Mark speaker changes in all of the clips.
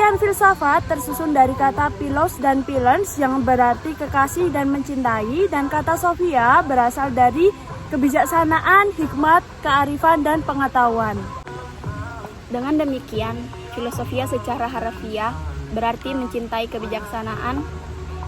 Speaker 1: Artian filsafat tersusun dari kata philos dan philens yang berarti kekasih dan mencintai, dan kata sophia berasal dari kebijaksanaan, hikmat, kearifan, dan pengetahuan.
Speaker 2: Dengan demikian, filosofia secara harfiah berarti mencintai kebijaksanaan,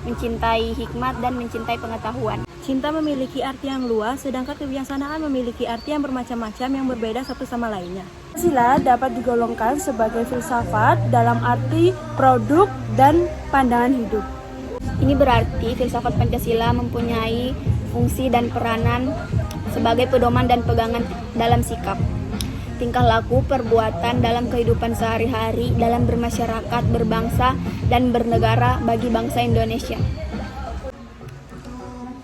Speaker 2: mencintai hikmat, dan mencintai pengetahuan.
Speaker 3: Cinta memiliki arti yang luas, sedangkan kebijaksanaan memiliki arti yang bermacam-macam yang berbeda satu sama lainnya.
Speaker 1: Pancasila dapat digolongkan sebagai filsafat dalam arti produk dan pandangan hidup.
Speaker 2: Ini berarti filsafat Pancasila mempunyai fungsi dan peranan sebagai pedoman dan pegangan dalam sikap, tingkah laku, perbuatan dalam kehidupan sehari-hari, dalam bermasyarakat, berbangsa, dan bernegara bagi bangsa Indonesia.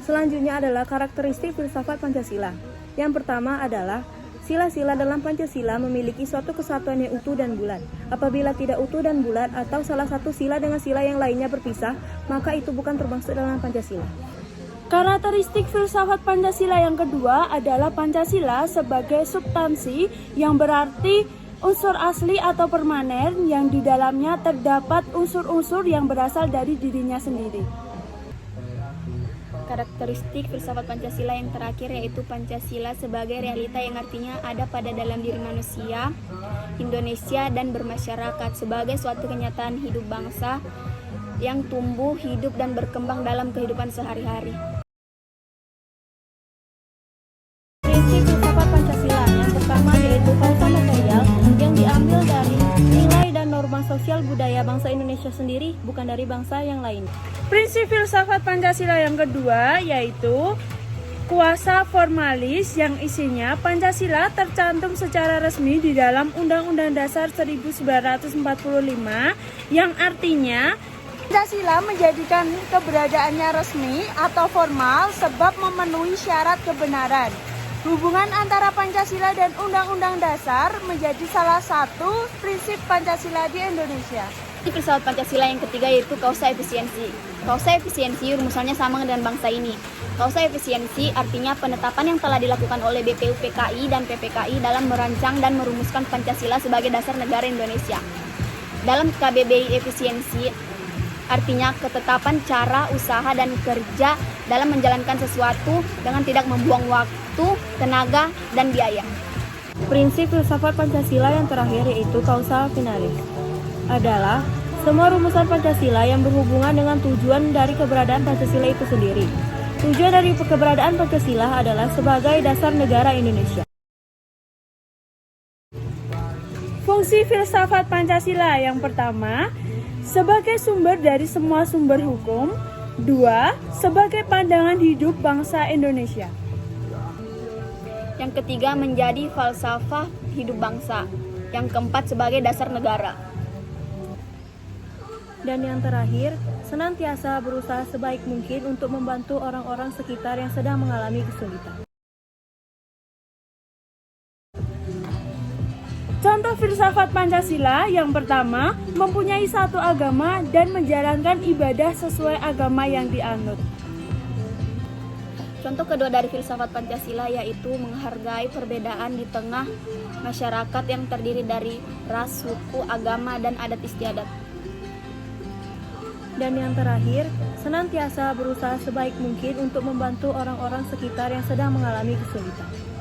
Speaker 3: Selanjutnya adalah karakteristik filsafat Pancasila. Yang pertama adalah sila-sila dalam Pancasila memiliki suatu kesatuan yang utuh dan bulat. Apabila tidak utuh dan bulat atau salah satu sila dengan sila yang lainnya berpisah, maka itu bukan termasuk dalam Pancasila.
Speaker 1: Karakteristik filsafat Pancasila yang kedua adalah Pancasila sebagai substansi yang berarti unsur asli atau permanen yang di dalamnya terdapat unsur-unsur yang berasal dari dirinya sendiri.
Speaker 2: Karakteristik filsafat Pancasila yang terakhir yaitu Pancasila sebagai realita yang artinya ada pada dalam diri manusia, Indonesia, dan bermasyarakat sebagai suatu kenyataan hidup bangsa yang tumbuh, hidup, dan berkembang dalam kehidupan sehari-hari.
Speaker 3: Prinsip filsafat Pancasila yang pertama yaitu kausa material yang diambil dari nilai dan norma sosial budaya bangsa Indonesia sendiri, bukan dari bangsa yang lain.
Speaker 1: Prinsip filsafat Pancasila yang kedua yaitu kuasa formalis yang isinya Pancasila tercantum secara resmi di dalam Undang-Undang Dasar 1945 yang artinya Pancasila menjadikan keberadaannya resmi atau formal sebab memenuhi syarat kebenaran. Hubungan antara Pancasila dan Undang-Undang Dasar menjadi salah satu prinsip Pancasila di Indonesia.
Speaker 2: Filsafat Pancasila yang ketiga yaitu kausa efisiensi. Kausa efisiensi rumusannya sama dengan bangsa ini. Kausa efisiensi artinya penetapan yang telah dilakukan oleh BPUPKI dan PPKI dalam merancang dan merumuskan Pancasila sebagai dasar negara Indonesia. Dalam KBBI efisiensi artinya ketetapan cara, usaha, dan kerja dalam menjalankan sesuatu dengan tidak membuang waktu, tenaga, dan biaya.
Speaker 3: Prinsip filsafat Pancasila yang terakhir yaitu kausa finalis adalah semua rumusan Pancasila yang berhubungan dengan tujuan dari keberadaan Pancasila itu sendiri. Tujuan dari keberadaan Pancasila adalah sebagai dasar negara Indonesia.
Speaker 1: Fungsi filsafat Pancasila yang pertama, sebagai sumber dari semua sumber hukum. Dua, sebagai pandangan hidup bangsa Indonesia.
Speaker 2: Yang ketiga menjadi falsafah hidup bangsa. Yang keempat sebagai dasar negara.
Speaker 3: Dan yang terakhir, senantiasa berusaha sebaik mungkin untuk membantu orang-orang sekitar yang sedang mengalami kesulitan.
Speaker 1: Contoh filsafat Pancasila yang pertama, mempunyai satu agama dan menjalankan ibadah sesuai agama yang dianut.
Speaker 2: Contoh kedua dari filsafat Pancasila yaitu menghargai perbedaan di tengah masyarakat yang terdiri dari ras, suku, agama, dan adat istiadat.
Speaker 3: Dan yang terakhir, senantiasa berusaha sebaik mungkin untuk membantu orang-orang sekitar yang sedang mengalami kesulitan.